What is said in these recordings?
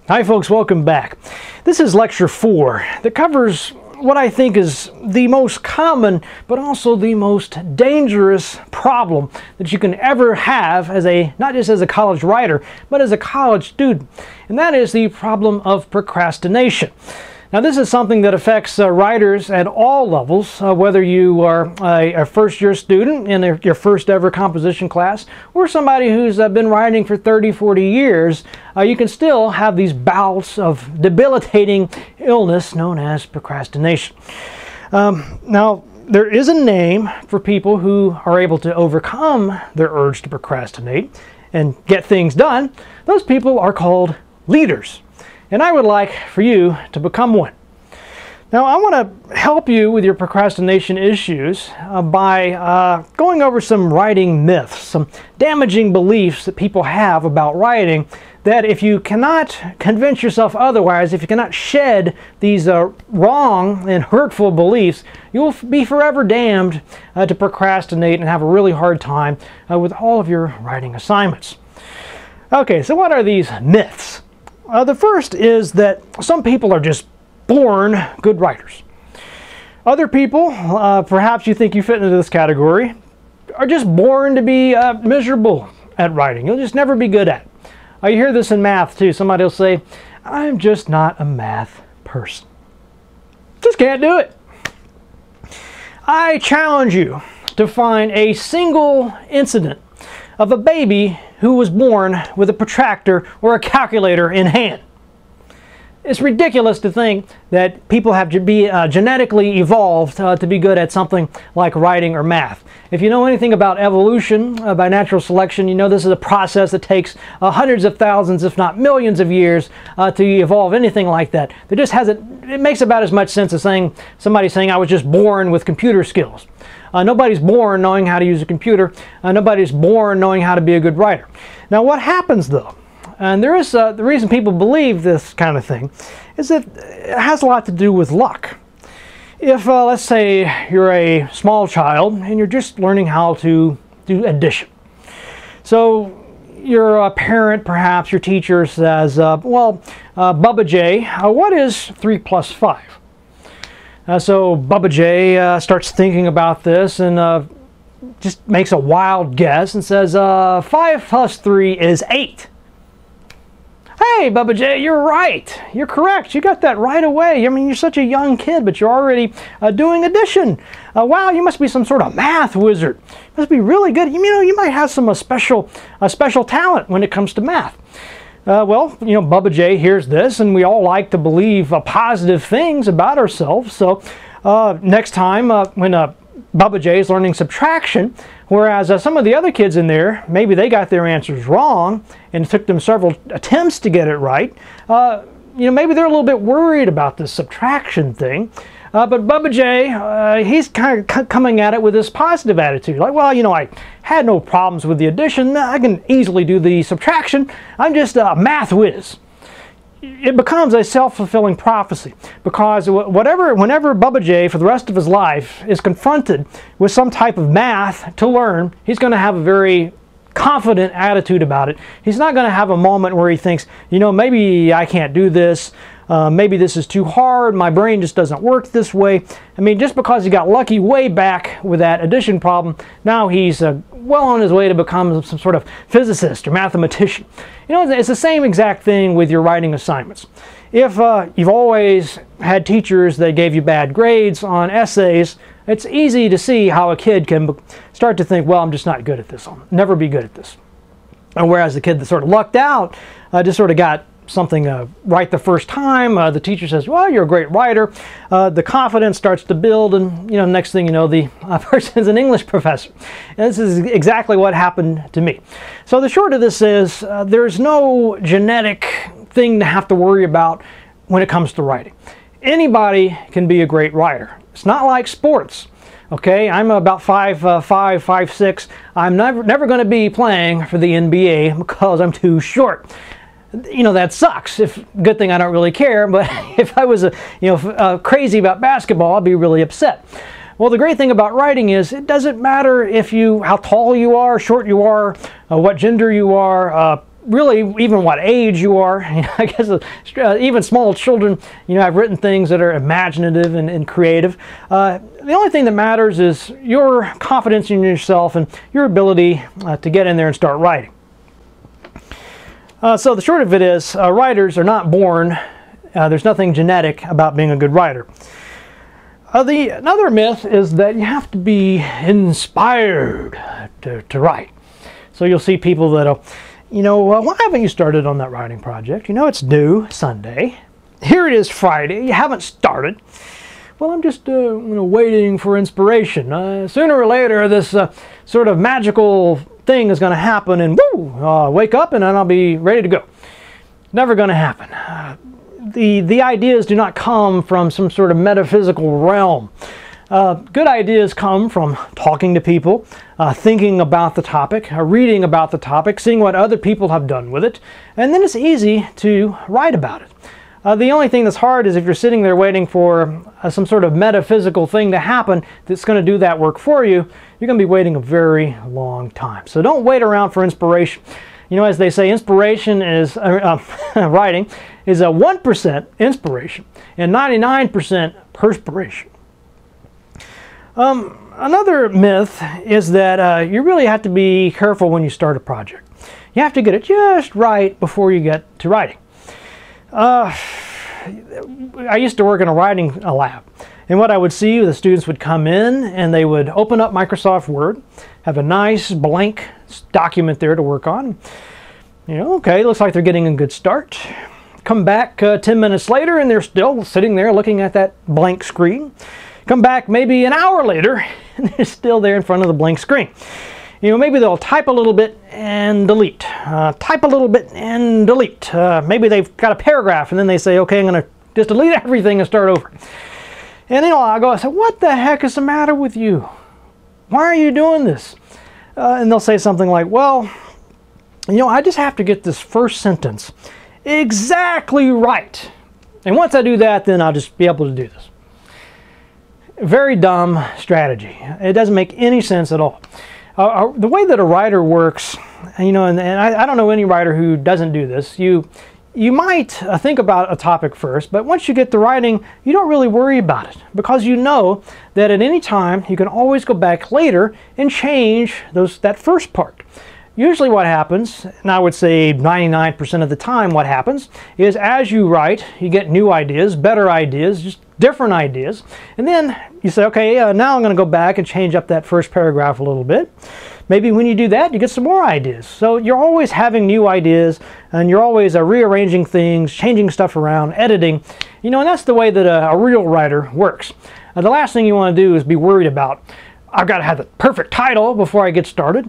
Hi folks, welcome back. This is lecture 4 that covers what I think is the most common but also the most dangerous problem that you can ever have as not just as a college writer, but as a college student. And that is the problem of procrastination. Now this is something that affects writers at all levels, whether you are a first-year student in your first ever composition class or somebody who's been writing for 30, 40 years. You can still have these bouts of debilitating illness known as procrastination. Now there is a name for people who are able to overcome their urge to procrastinate and get things done. Those people are called leaders. And I would like for you to become one. Now I want to help you with your procrastination issues by going over some writing myths, some damaging beliefs that people have about writing, that if you cannot convince yourself otherwise, if you cannot shed these wrong and hurtful beliefs, you will be forever damned to procrastinate and have a really hard time with all of your writing assignments. Okay, so what are these myths? The first is that some people are just born good writers. Other people, perhaps you think you fit into this category, are just born to be miserable at writing. You'll just never be good at it. You hear this in math too. Somebody will say, I'm just not a math person. Just can't do it. I challenge you to find a single incident of a baby who was born with a protractor or a calculator in hand. It's ridiculous to think that people have to be genetically evolved to be good at something like writing or math. If you know anything about evolution by natural selection, you know this is a process that takes hundreds of thousands, if not millions of years to evolve anything like that. It makes about as much sense as somebody saying I was just born with computer skills. Nobody's born knowing how to use a computer. Nobody's born knowing how to be a good writer. Now what happens though, and there is the reason people believe this kind of thing, is that it has a lot to do with luck. If let's say you're a small child and you're just learning how to do addition. So your parent, perhaps your teacher says, well, Bubba J, what is 3 plus 5? So Bubba J starts thinking about this and just makes a wild guess and says 5 plus 3 is 8. Hey Bubba J, you're right. You're correct. You got that right away. I mean, you're such a young kid, but you're already doing addition. Wow, you must be some sort of math wizard. You must be really good. You know, you might have some special talent when it comes to math. Well, you know, Bubba J hears this, and we all like to believe positive things about ourselves. So next time when Bubba J is learning subtraction, whereas some of the other kids in there, maybe they got their answers wrong, and it took them several attempts to get it right. You know, maybe they're a little bit worried about this subtraction thing. But Bubba J, he's kind of coming at it with this positive attitude. Like, well, you know, I had no problems with the addition. I can easily do the subtraction. I'm just a math whiz. It becomes a self-fulfilling prophecy, because whenever Bubba J, for the rest of his life, is confronted with some type of math to learn, he's going to have a very confident attitude about it. He's not going to have a moment where he thinks, you know, maybe I can't do this. Maybe this is too hard, my brain just doesn't work this way. I mean, just because he got lucky way back with that addition problem, now he's well on his way to become some sort of physicist or mathematician. You know, it's the same exact thing with your writing assignments. If you've always had teachers that gave you bad grades on essays, it's easy to see how a kid can start to think, well, I'm just not good at this. I'll never be good at this. And whereas the kid that sort of lucked out just sort of got something right the first time, the teacher says, well, you're a great writer. The confidence starts to build, and you know, next thing you know, the person's an English professor. And this is exactly what happened to me. So the short of this is there's no genetic thing to have to worry about when it comes to writing. Anybody can be a great writer. It's not like sports. Okay, I'm about 5'5", 5'6". I'm never going to be playing for the NBA because I'm too short. You know, that sucks. Good thing I don't really care, but if I was crazy about basketball, I'd be really upset. Well, the great thing about writing is it doesn't matter how tall you are, short you are, what gender you are, really even what age you are. I guess even small children, have written things that are imaginative and creative. The only thing that matters is your confidence in yourself and your ability to get in there and start writing. So the short of it is, writers are not born. There's nothing genetic about being a good writer. Another myth is that you have to be inspired to write. So you'll see people that'll, why haven't you started on that writing project? It's due Sunday. Here it is Friday. You haven't started. Well, I'm just waiting for inspiration. Sooner or later, this sort of magical thing is going to happen, and woo, I'll wake up and then I'll be ready to go. Never going to happen. The ideas do not come from some sort of metaphysical realm. Good ideas come from talking to people, thinking about the topic, reading about the topic, seeing what other people have done with it, and then it's easy to write about it. The only thing that's hard is if you're sitting there waiting for some sort of metaphysical thing to happen that's going to do that work for you, you're going to be waiting a very long time. So don't wait around for inspiration. As they say, inspiration is, writing is a 1% inspiration and 99% perspiration. Another myth is that you really have to be careful when you start a project. You have to get it just right before you get to writing. I used to work in a writing lab, and what I would see, the students would come in and they would open up Microsoft Word, have a nice blank document there to work on. Okay, looks like they're getting a good start. Come back 10 minutes later and they're still sitting there looking at that blank screen. Come back maybe an hour later and they're still there in front of the blank screen. Maybe they'll type a little bit and delete. Type a little bit and delete. Maybe they've got a paragraph and then they say, okay, I'm going to just delete everything and start over. And I say, what the heck is the matter with you? Why are you doing this? And they'll say something like, well, I just have to get this first sentence exactly right. And once I do that, then I'll just be able to do this. Very dumb strategy. It doesn't make any sense at all. The way that a writer works, and I don't know any writer who doesn't do this, you might think about a topic first, but once you get to writing, you don't really worry about it because you know that at any time you can always go back later and change that first part. Usually what happens, and I would say 99% of the time what happens, is as you write, you get new ideas, better ideas, just different ideas, and then you say, okay, now I'm going to go back and change up that first paragraph a little bit. Maybe when you do that, you get some more ideas. So you're always having new ideas, and you're always rearranging things, changing stuff around, editing, and that's the way that a real writer works. The last thing you want to do is be worried about, I've got to have the perfect title before I get started.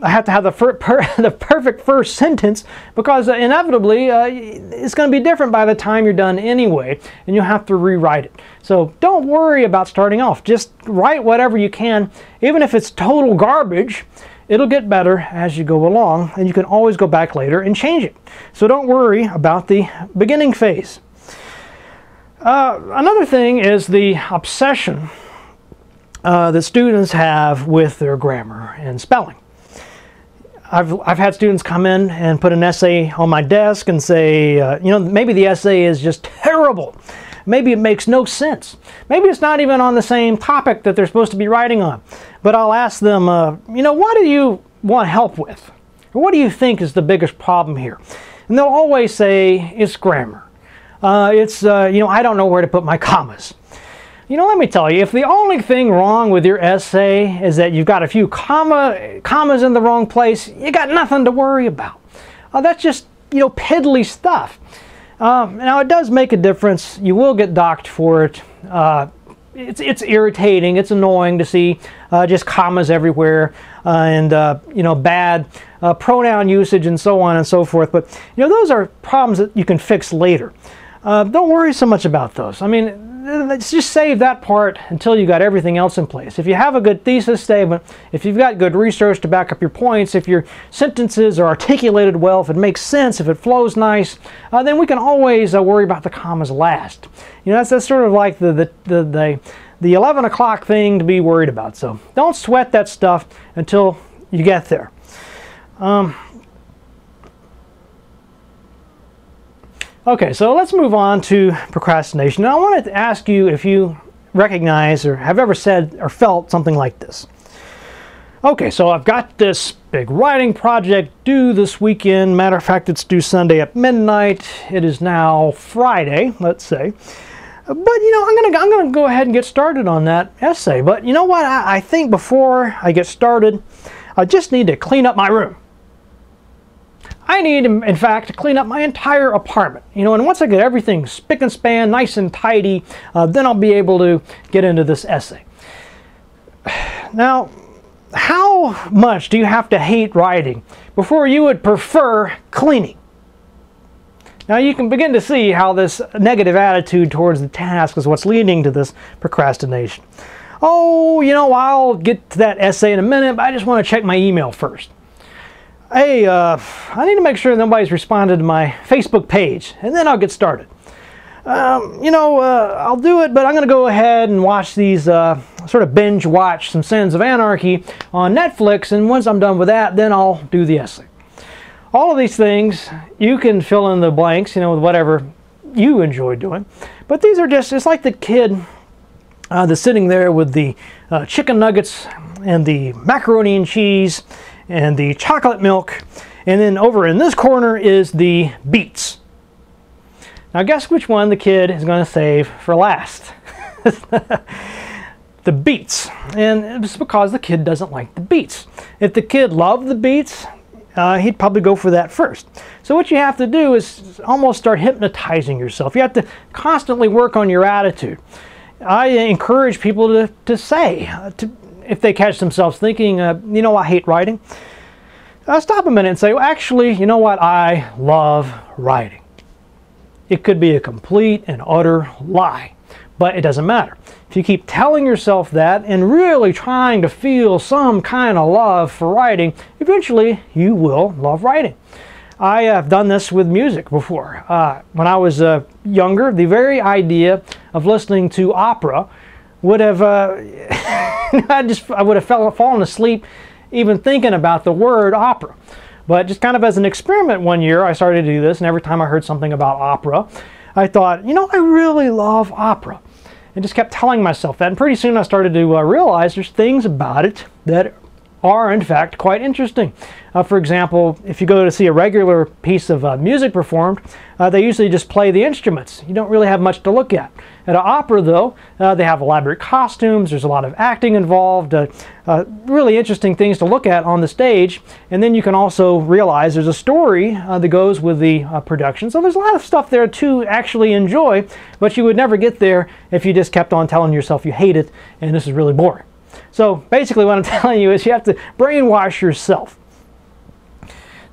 I have to have the perfect first sentence because inevitably it's going to be different by the time you're done anyway, and you'll have to rewrite it. So don't worry about starting off. Just write whatever you can. Even if it's total garbage, it'll get better as you go along, and you can always go back later and change it. So don't worry about the beginning phase. Another thing is the obsession that students have with their grammar and spelling. I've had students come in and put an essay on my desk and say, maybe the essay is just terrible. Maybe it makes no sense. Maybe it's not even on the same topic that they're supposed to be writing on. But I'll ask them, what do you want help with? Or what do you think is the biggest problem here? And they'll always say, it's grammar. I don't know where to put my commas. Let me tell you, if the only thing wrong with your essay is that you've got a few commas in the wrong place, you got nothing to worry about. That's just, piddly stuff. Now, it does make a difference. You will get docked for it. It's irritating. It's annoying to see just commas everywhere and, bad pronoun usage and so on and so forth. But, those are problems that you can fix later. Don't worry so much about those. Let's just save that part until you got everything else in place. If you have a good thesis statement, if you've got good research to back up your points, if your sentences are articulated well, if it makes sense, if it flows nice, then we can always worry about the commas last. That's sort of like the 11 o'clock thing to be worried about. So don't sweat that stuff until you get there. Okay, so let's move on to procrastination. Now I wanted to ask you if you recognize or have ever said or felt something like this. Okay, so I've got this big writing project due this weekend. Matter of fact, it's due Sunday at midnight. It is now Friday, let's say. But I'm gonna go ahead and get started on that essay. But you know what? I think before I get started, I just need to clean up my room. I need, in fact, to clean up my entire apartment. And once I get everything spick and span, nice and tidy, then I'll be able to get into this essay. Now, how much do you have to hate writing before you would prefer cleaning? Now you can begin to see how this negative attitude towards the task is what's leading to this procrastination. Oh, I'll get to that essay in a minute, but I just want to check my email first. Hey, I need to make sure nobody's responded to my Facebook page, and then I'll get started. I'll do it, but I'm going to go ahead and watch these, sort of binge watch some Sons of Anarchy on Netflix, and once I'm done with that, then I'll do the essay. All of these things, you can fill in the blanks, with whatever you enjoy doing. But these are it's like the kid that's sitting there with the chicken nuggets and the macaroni and cheese and the chocolate milk, and then over in this corner is the beets. Now guess which one the kid is going to save for last? The beets. And it's because the kid doesn't like the beets. If the kid loved the beets, he'd probably go for that first. So what you have to do is almost start hypnotizing yourself. You have to constantly work on your attitude. I encourage people to say, if they catch themselves thinking, I hate writing, stop a minute and say, well, actually, you know what, I love writing. It could be a complete and utter lie, but it doesn't matter. If you keep telling yourself that and really trying to feel some kind of love for writing, eventually you will love writing. I have done this with music before. When I was younger, the very idea of listening to opera would have, I would have fallen asleep even thinking about the word opera. But just kind of as an experiment one year, I started to do this, and every time I heard something about opera, I thought, I really love opera. And just kept telling myself that, and pretty soon I started to realize there's things about it that are in fact quite interesting. For example, if you go to see a regular piece of music performed, they usually just play the instruments. You don't really have much to look at. At an opera though, they have elaborate costumes, there's a lot of acting involved, really interesting things to look at on the stage, and then you can also realize there's a story that goes with the production. So there's a lot of stuff there to actually enjoy, but you would never get there if you just kept on telling yourself you hate it and this is really boring. So basically what I'm telling you is you have to brainwash yourself.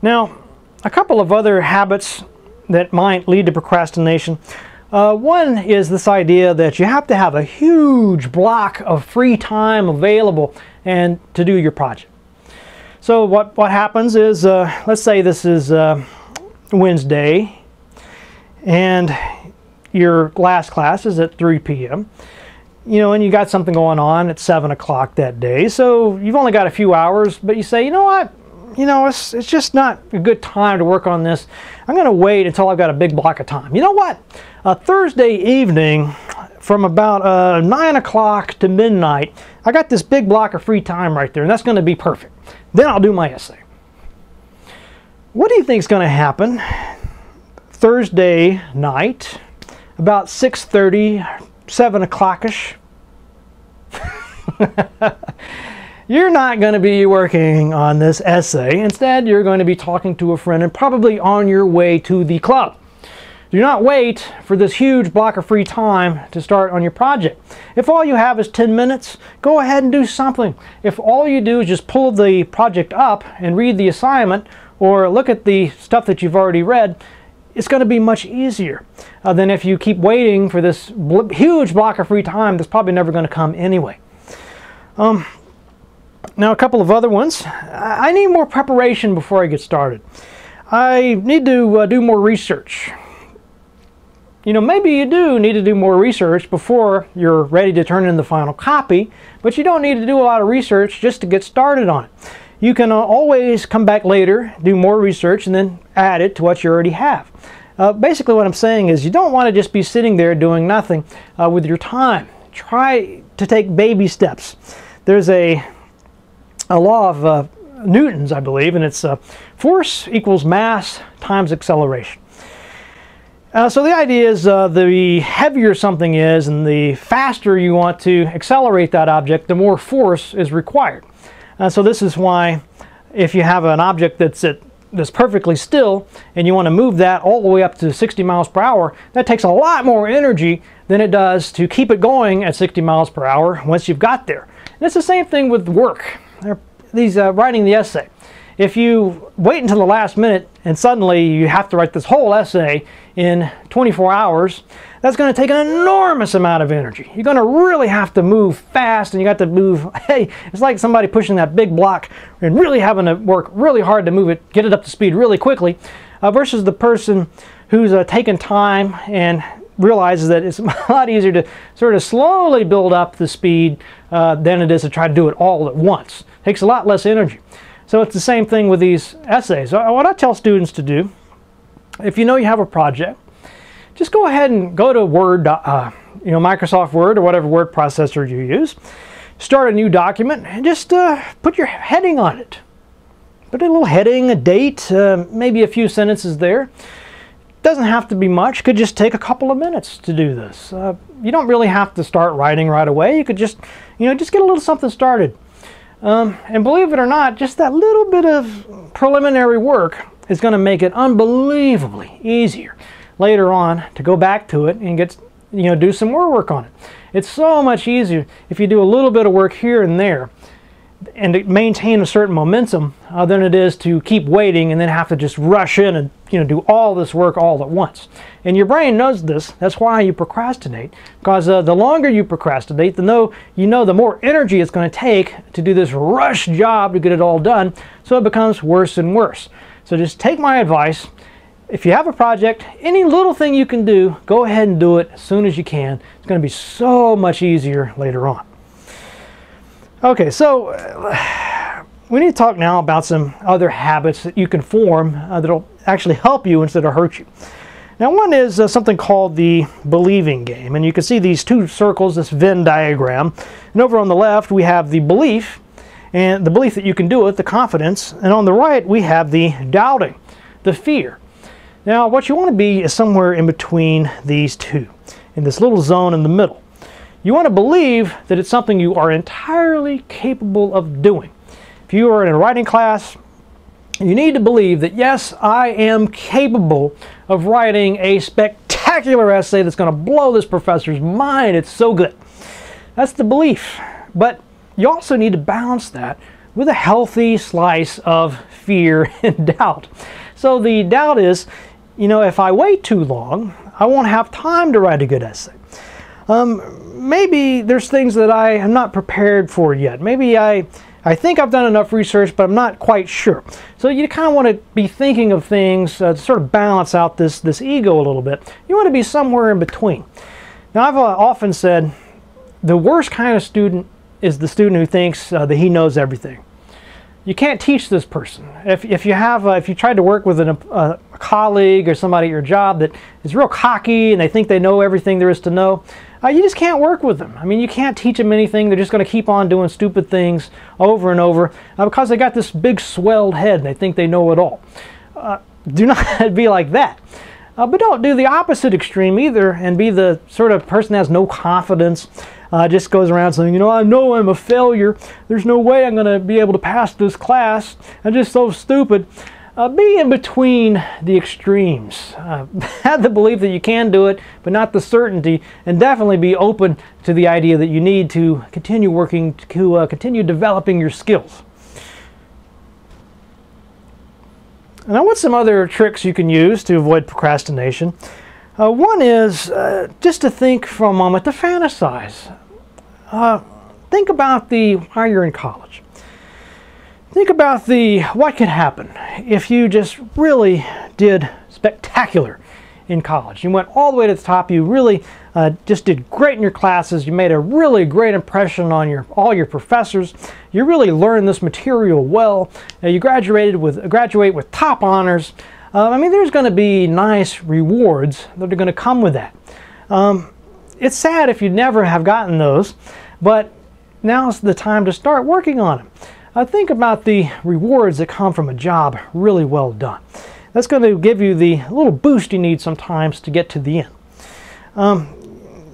Now, a couple of other habits that might lead to procrastination. One is this idea that you have to have a huge block of free time available and to do your project. So what happens is, let's say this is Wednesday and your last class is at 3 p.m. And you got something going on at 7 o'clock that day, so you've only got a few hours, but you say, you know what, it's just not a good time to work on this. I'm going to wait until I've got a big block of time. You know what? Thursday evening from about 9 o'clock to midnight, I got this big block of free time right there, and that's going to be perfect. Then I'll do my essay. What do you think is going to happen Thursday night, about 6:30, 7 o'clock-ish? You're not going to be working on this essay. Instead, you're going to be talking to a friend and probably on your way to the club. Do not wait for this huge block of free time to start on your project. If all you have is 10 minutes, go ahead and do something. If all you do is just pull the project up and read the assignment or look at the stuff that you've already read, it's going to be much easier than if you keep waiting for this huge block of free time that's probably never going to come anyway. Now a couple of other ones. I need more preparation before I get started. I need to do more research. Maybe you do need to do more research before you're ready to turn in the final copy, but you don't need to do a lot of research just to get started on it. You can always come back later, do more research, and then add it to what you already have. Basically what I'm saying is you don't want to just be sitting there doing nothing with your time. Try to take baby steps. There's a law of Newton's, I believe, and it's force equals mass times acceleration. So the idea is the heavier something is and the faster you want to accelerate that object, the more force is required. So this is why if you have an object that's perfectly still and you want to move that all the way up to 60 miles per hour, that takes a lot more energy than it does to keep it going at 60 miles per hour once you've got there. And it's the same thing with work. Writing the essay. If you wait until the last minute and suddenly you have to write this whole essay in 24 hours, that's going to take an enormous amount of energy. You're going to really have to move fast, and you got to move, hey, it's like somebody pushing that big block and really having to work really hard to move it, get it up to speed really quickly, versus the person who's taking time and realizes that it's a lot easier to sort of slowly build up the speed than it is to try to do it all at once. It takes a lot less energy. So it's the same thing with these essays. What I tell students to do, if you know you have a project, just go ahead and go to Word, Microsoft Word or whatever word processor you use. Start a new document and just put your heading on it. Put a little heading, a date, maybe a few sentences there. Doesn't have to be much. Could just take a couple of minutes to do this. You don't really have to start writing right away. You could just get a little something started. And believe it or not, just that little bit of preliminary work is going to make it unbelievably easier later on to go back to it and do some more work on it. It's so much easier if you do a little bit of work here and there and to maintain a certain momentum than it is to keep waiting and then have to just rush in and do all this work all at once. And your brain knows this. That's why you procrastinate, because the longer you procrastinate, the more energy it's going to take to do this rush job to get it all done, so it becomes worse and worse. So just take my advice. If you have a project, any little thing you can do, go ahead and do it as soon as you can. It's going to be so much easier later on. Okay, so we need to talk now about some other habits that you can form that will actually help you instead of hurt you. Now, one is something called the believing game. And you can see these two circles, this Venn diagram. And over on the left, we have the belief, and the belief that you can do it, the confidence. And on the right, we have the doubting, the fear. Now, what you want to be is somewhere in between these two, in this little zone in the middle. You want to believe that it's something you are entirely capable of doing. If you are in a writing class, you need to believe that, yes, I am capable of writing a spectacular essay that's going to blow this professor's mind. It's so good. That's the belief. But you also need to balance that with a healthy slice of fear and doubt. So the doubt is, if I wait too long, I won't have time to write a good essay. Maybe there's things that I am not prepared for yet. Maybe I think I've done enough research, but I'm not quite sure. So you kind of want to be thinking of things to sort of balance out this ego a little bit. You want to be somewhere in between. Now, I've often said the worst kind of student is the student who thinks that he knows everything. You can't teach this person. If you tried to work with a colleague or somebody at your job that is real cocky and they think they know everything there is to know, you just can't work with them. I mean, you can't teach them anything. They're just going to keep on doing stupid things over and over because they got this big swelled head and they think they know it all. Do not be like that. But don't do the opposite extreme either and be the sort of person that has no confidence, just goes around saying, I know I'm a failure. There's no way I'm going to be able to pass this class. I'm just so stupid. Be in between the extremes. Have the belief that you can do it, but not the certainty, and definitely be open to the idea that you need to continue working, to continue developing your skills. Now, what's some other tricks you can use to avoid procrastination? One is just to think for a moment, to fantasize. Think about while you're in college. Think about what could happen if you just really did spectacular in college. You went all the way to the top. You really just did great in your classes. You made a really great impression on all your professors. You really learned this material well. You graduate with top honors. I mean, there's going to be nice rewards that are going to come with that. It's sad if you never have gotten those, but now's the time to start working on them. Think about the rewards that come from a job really well done. That's going to give you the little boost you need sometimes to get to the end.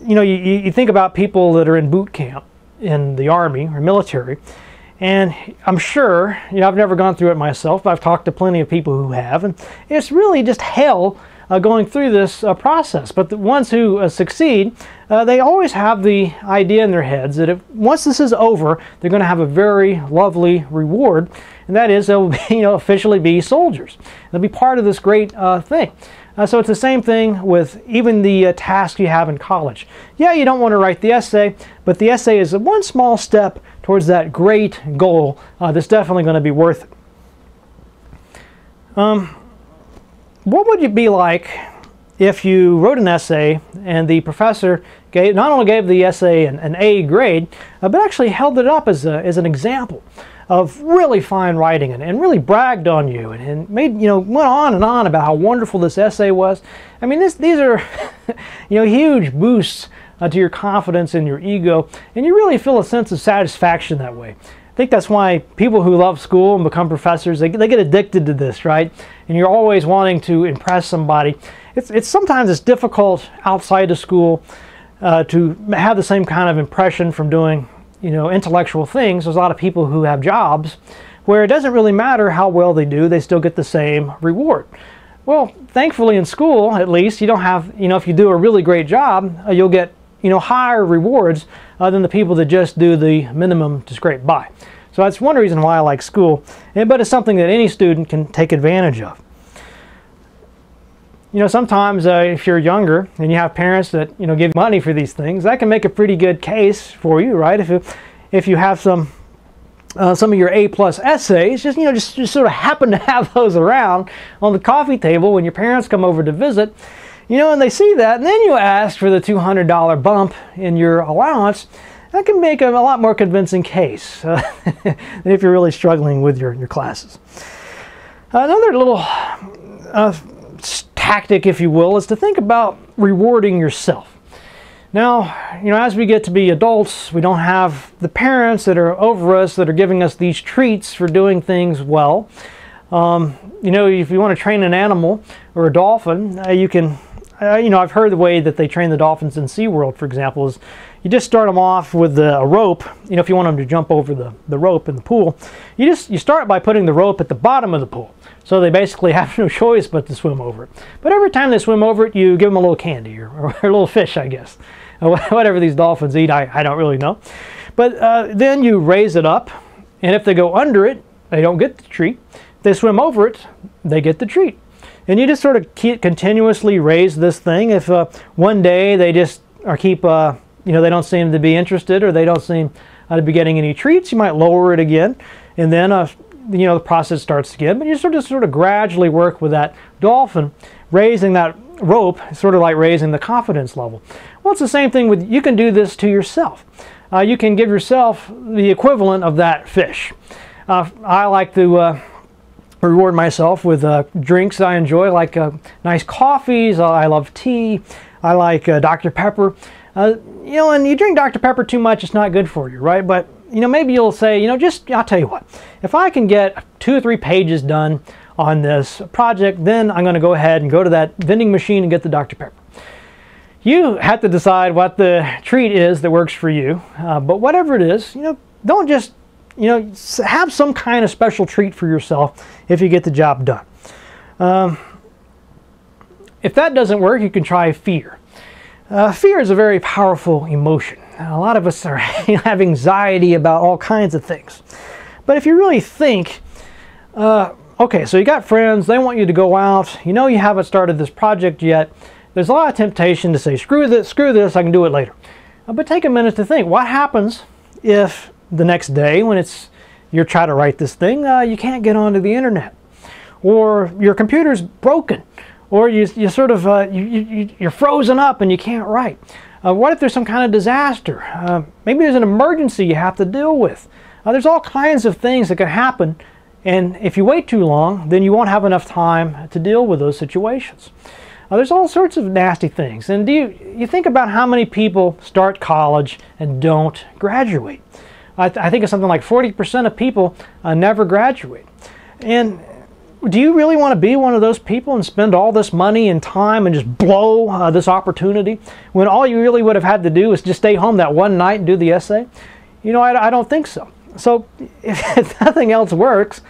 You know, you think about people that are in boot camp in the Army or military, and I'm sure, you know, I've never gone through it myself, but I've talked to plenty of people who have, and it's really just hell going through this process. But the ones who succeed, they always have the idea in their heads that once this is over, they're going to have a very lovely reward, and that is they'll be, you know, officially be soldiers. They'll be part of this great thing. So it's the same thing with even the task you have in college. Yeah, you don't want to write the essay, but the essay is one small step towards that great goal that's definitely going to be worth it. What would it be like if you wrote an essay and the professor not only gave the essay an A grade, but actually held it up as an example of really fine writing and really bragged on you and made, you know, went on and on about how wonderful this essay was. I mean, these are you know, huge boosts to your confidence and your ego, and you really feel a sense of satisfaction that way. I think that's why people who love school and become professors, they get addicted to this, right? And you're always wanting to impress somebody. Sometimes it's difficult outside of school to have the same kind of impression from doing, you know, intellectual things. There's a lot of people who have jobs where it doesn't really matter how well they do, they still get the same reward. Well, thankfully in school, at least, you don't have, you know, if you do a really great job, you'll get, you know, higher rewards than the people that just do the minimum to scrape by. So that's one reason why I like school, but it's something that any student can take advantage of. You know, sometimes if you're younger and you have parents that, you know, give money for these things, that can make a pretty good case for you, right? If you have some of your A+ essays, just sort of happen to have those around on the coffee table when your parents come over to visit, you know, and they see that, and then you ask for the $200 bump in your allowance, that can make a lot more convincing case than if you're really struggling with your classes. Another little tactic, if you will, is to think about rewarding yourself. Now, you know, as we get to be adults, we don't have the parents that are over us that are giving us these treats for doing things well. You know, if you want to train an animal or a dolphin, you can, you know, I've heard the way that they train the dolphins in SeaWorld, for example, is you just start them off with a rope. You know, if you want them to jump over the rope in the pool, you start by putting the rope at the bottom of the pool. So they basically have no choice but to swim over it. But every time they swim over it, you give them a little candy or a little fish, I guess. Whatever these dolphins eat, I don't really know. But then you raise it up, and if they go under it, they don't get the treat. If they swim over it, they get the treat. And you just sort of continuously raise this thing. If one day they just keep, you know, they don't seem to be interested or they don't seem to be getting any treats, you might lower it again, and then you know, the process starts again. But you sort of gradually work with that dolphin, raising that rope, sort of like raising the confidence level. Well, it's the same thing with, you can do this to yourself. You can give yourself the equivalent of that fish. I like to reward myself with drinks I enjoy, like nice coffees. I love tea. I like Dr. Pepper. You know, and you drink Dr. Pepper too much, it's not good for you, right? But, you know, maybe you'll say, you know, I'll tell you what, if I can get 2 or 3 pages done on this project, then I'm going to go ahead and go to that vending machine and get the Dr. Pepper. You have to decide what the treat is that works for you, but whatever it is, you know, don't just, you know, have some kind of special treat for yourself if you get the job done. If that doesn't work, you can try fear. Fear is a very powerful emotion. A lot of us have anxiety about all kinds of things. But if you really think, okay, so you got friends, they want you to go out, you know you haven't started this project yet, there's a lot of temptation to say, screw this, I can do it later. But take a minute to think, what happens if the next day when you're trying to write this thing, you can't get onto the internet, or your computer's broken, or you're frozen up and you can't write? What if there's some kind of disaster? Maybe there's an emergency you have to deal with. There's all kinds of things that can happen And if you wait too long, then you won't have enough time to deal with those situations. There's all sorts of nasty things. And you think about how many people start college and don't graduate. I think it's something like 40% of people never graduate. And do you really want to be one of those people and spend all this money and time and just blow this opportunity when all you really would have had to do is just stay home that one night and do the essay? You know, I don't think so. So if nothing else works,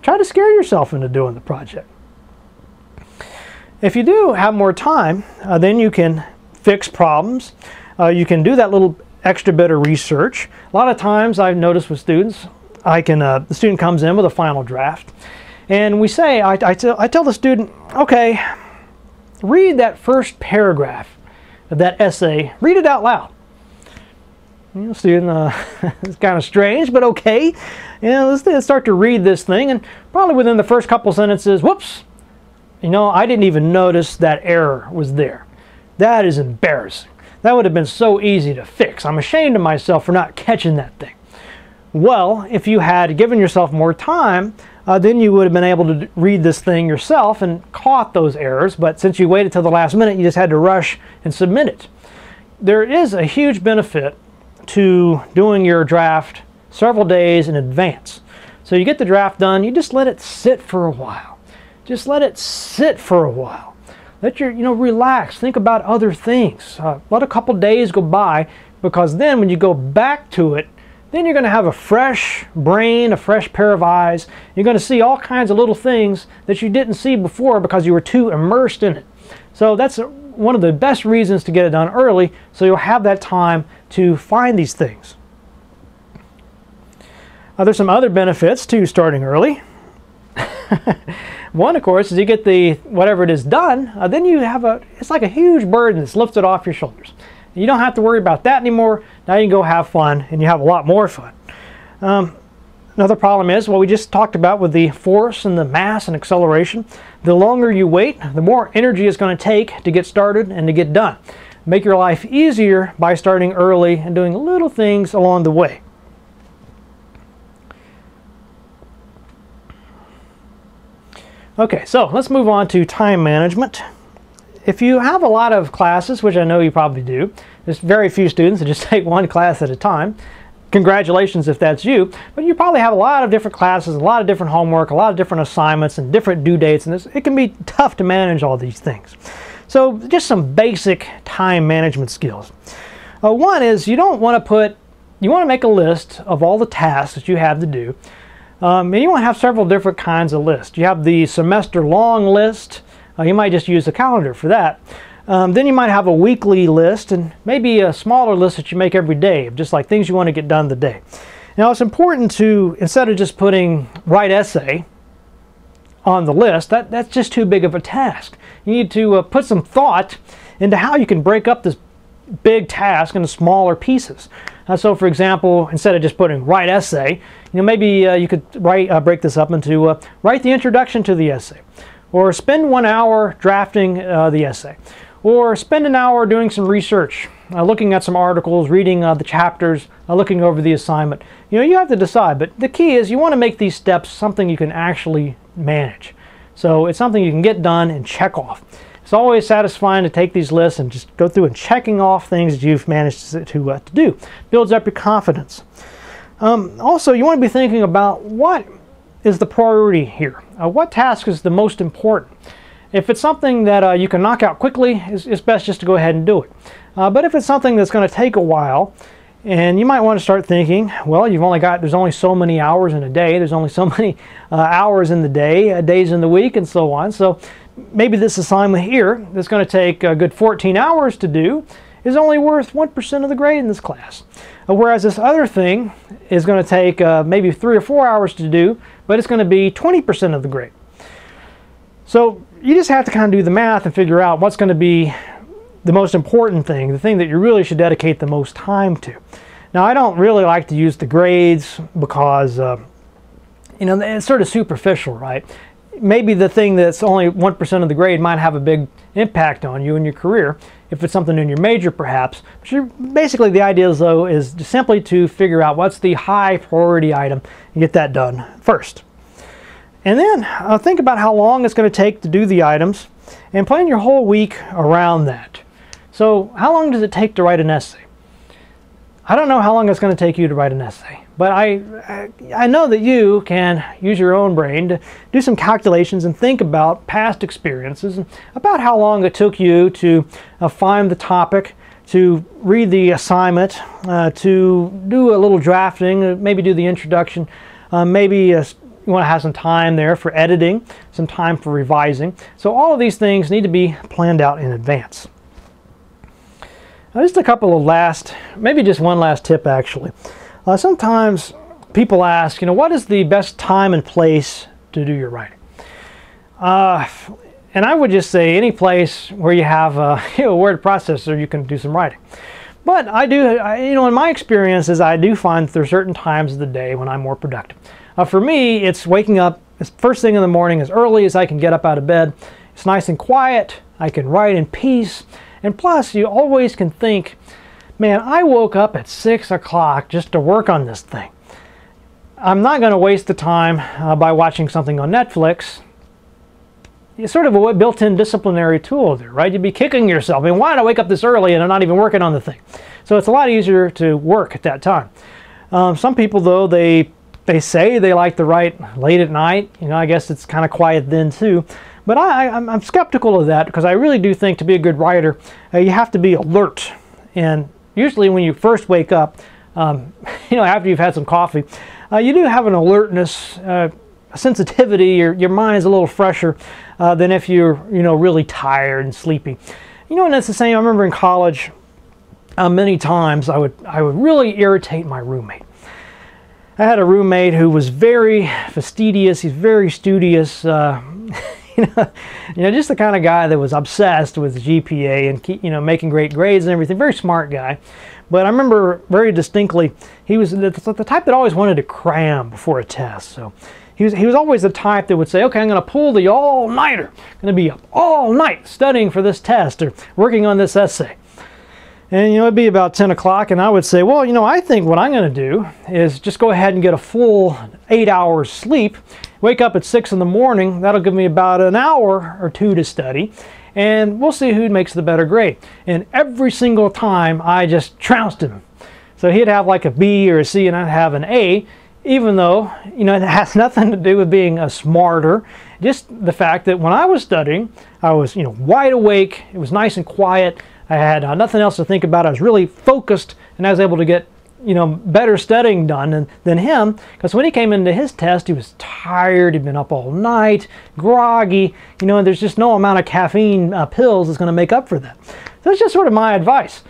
try to scare yourself into doing the project. If you do have more time, then you can fix problems. You can do that little extra bit of research. A lot of times I've noticed with students, the student comes in with a final draft, and we say, I tell the student, okay, read that first paragraph of that essay, read it out loud. You know, student, it's kind of strange, but okay. You know, let's start to read this thing, and probably within the first couple sentences, whoops, you know, I didn't even notice that error was there. That is embarrassing. That would have been so easy to fix. I'm ashamed of myself for not catching that thing. Well, if you had given yourself more time, then you would have been able to read this thing yourself and caught those errors, but since you waited till the last minute, you just had to rush and submit it. There is a huge benefit to doing your draft several days in advance. So you get the draft done, you just let it sit for a while. Just let it sit for a while. Let relax, think about other things. Let a couple days go by, because then when you go back to it, then you're going to have a fresh brain, a fresh pair of eyes. You're going to see all kinds of little things that you didn't see before because you were too immersed in it. So that's one of the best reasons to get it done early, so you'll have that time to find these things. There's some other benefits to starting early. One, of course, is you get whatever it is done, then you have it's like a huge burden that's lifted off your shoulders. You don't have to worry about that anymore. Now you can go have fun, and you have a lot more fun. Another problem is, what we just talked about with the force and the mass and acceleration. The longer you wait, the more energy it's going to take to get started and to get done. Make your life easier by starting early and doing little things along the way. Okay, so let's move on to time management. If you have a lot of classes, which I know you probably do, there's very few students that just take one class at a time. Congratulations if that's you, but you probably have a lot of different classes, a lot of different homework, a lot of different assignments, and different due dates, and it can be tough to manage all these things. So just some basic time management skills. One is you want to make a list of all the tasks that you have to do. And you want to have several different kinds of lists. You have the semester-long list. You might just use a calendar for that. Then you might have a weekly list, and maybe a smaller list that you make every day, just like things you want to get done the day. Now it's important to, instead of just putting write essay on the list, that's just too big of a task. You need to put some thought into how you can break up this big task into smaller pieces. So for example, instead of just putting write essay, maybe you could break this up into write the introduction to the essay, or spend 1 hour drafting the essay, or spend an hour doing some research, looking at some articles, reading the chapters, looking over the assignment. You have to decide, but the key is you want to make these steps something you can actually manage. So it's something you can get done and check off. It's always satisfying to take these lists and just go through and checking off things that you've managed to do. Builds up your confidence. Also, you want to be thinking about what is the priority here. What task is the most important? If it's something that you can knock out quickly, it's best just to go ahead and do it. But if it's something that's going to take a while, and you might want to start thinking, well, there's only so many hours in a day, there's only so many hours in the day, days in the week, and so on. So maybe this assignment here that's going to take a good 14 hours to do is only worth 1% of the grade in this class. Whereas this other thing is going to take maybe 3 or 4 hours to do, but it's going to be 20% of the grade. So you just have to kind of do the math and figure out what's going to be the most important thing, the thing that you really should dedicate the most time to. Now, I don't really like to use the grades because, it's sort of superficial, right? Maybe the thing that's only 1% of the grade might have a big impact on you in your career, if it's something in your major perhaps. But basically the idea is simply to figure out what's the high priority item and get that done first. And then think about how long it's going to take to do the items and plan your whole week around that. So how long does it take to write an essay? I don't know how long it's going to take you to write an essay, but I know that you can use your own brain to do some calculations and think about past experiences and about how long it took you to find the topic, to read the assignment, to do a little drafting, maybe do the introduction, maybe you want to have some time there for editing, some time for revising. So all of these things need to be planned out in advance. Now, just a couple of maybe just one last tip actually. Sometimes people ask, what is the best time and place to do your writing? And I would just say any place where you have a word processor, you can do some writing. But in my experiences, I do find that there are certain times of the day when I'm more productive. For me, it's waking up first thing in the morning as early as I can get up out of bed. It's nice and quiet. I can write in peace. And plus, you always can think, man, I woke up at 6 o'clock just to work on this thing. I'm not going to waste the time by watching something on Netflix. It's sort of a built-in disciplinary tool there, right? You'd be kicking yourself. I mean, why did I wake up this early and I'm not even working on the thing? So it's a lot easier to work at that time. Some people, though, they say they like to write late at night. I guess it's kind of quiet then, too. But I'm skeptical of that because I really do think to be a good writer, you have to be alert. And usually when you first wake up, after you've had some coffee, you do have an alertness, a sensitivity. Your mind is a little fresher than if you're really tired and sleepy. And that's the same. I remember in college, many times I would really irritate my roommate. I had a roommate who was very fastidious. He's very studious. Just the kind of guy that was obsessed with GPA and making great grades and everything. Very smart guy. But I remember very distinctly, he was the type that always wanted to cram before a test. So he was always the type that would say, okay, I'm going to pull the all-nighter. I'm going to be up all night studying for this test or working on this essay. And it'd be about 10 o'clock, and I would say, well, I think what I'm going to do is just go ahead and get a full 8 hours sleep, wake up at 6 in the morning. That'll give me about an hour or two to study, and we'll see who makes the better grade. And every single time, I just trounced him. So he'd have like a B or a C, and I'd have an A, even though, it has nothing to do with being a smarter. Just the fact that when I was studying, I was, wide awake. It was nice and quiet. I had nothing else to think about. I was really focused, and I was able to get, better studying done than him. Because when he came into his test, he was tired. He'd been up all night, groggy. And there's just no amount of caffeine pills that's going to make up for that. So that's just sort of my advice.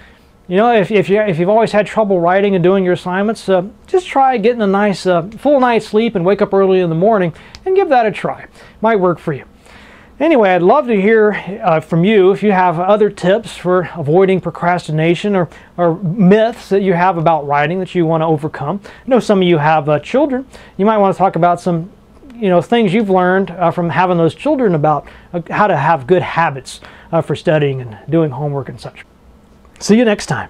If you've always had trouble writing and doing your assignments, just try getting a nice full night's sleep and wake up early in the morning and give that a try. Might work for you. Anyway, I'd love to hear from you if you have other tips for avoiding procrastination or myths that you have about writing that you want to overcome. I know some of you have children. You might want to talk about some things you've learned from having those children about how to have good habits for studying and doing homework and such. See you next time.